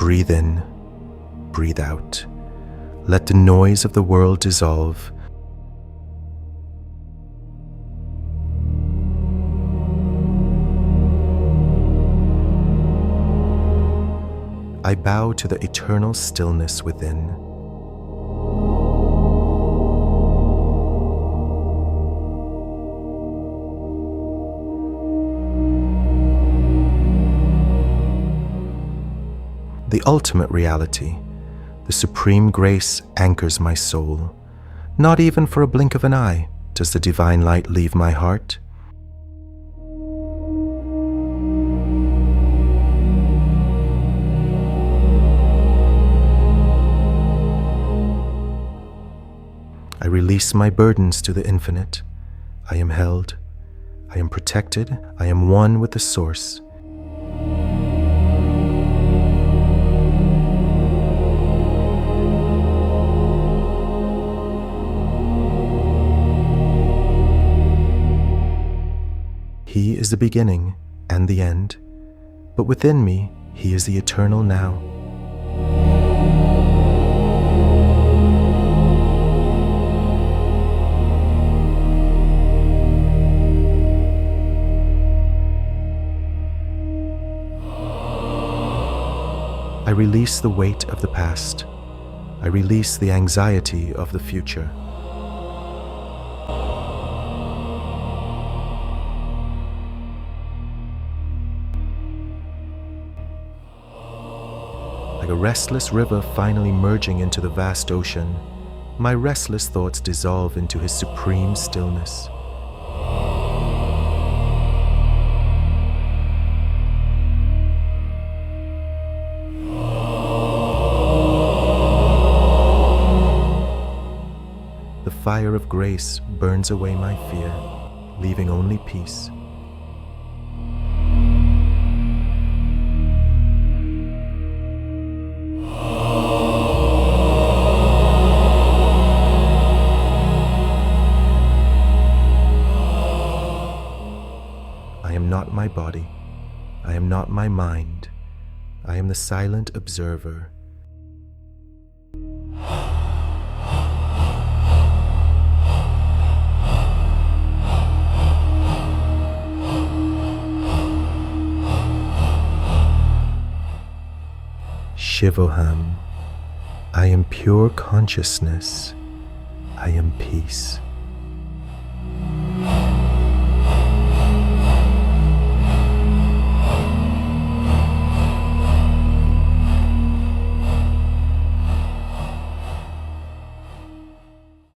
Breathe in, breathe out. Let the noise of the world dissolve. I bow to the eternal stillness within. The ultimate reality, the supreme grace anchors my soul. Not even for a blink of an eye does the divine light leave my heart. I release my burdens to the infinite. I am held. I am protected. I am one with the source. He is the beginning and the end, but within me, He is the eternal now. I release the weight of the past. I release the anxiety of the future. Like a restless river finally merging into the vast ocean, my restless thoughts dissolve into His supreme stillness. The fire of grace burns away my fear, leaving only peace. I am not my body. I am not my mind. I am the silent observer. Shivoham. I am pure consciousness. I am peace.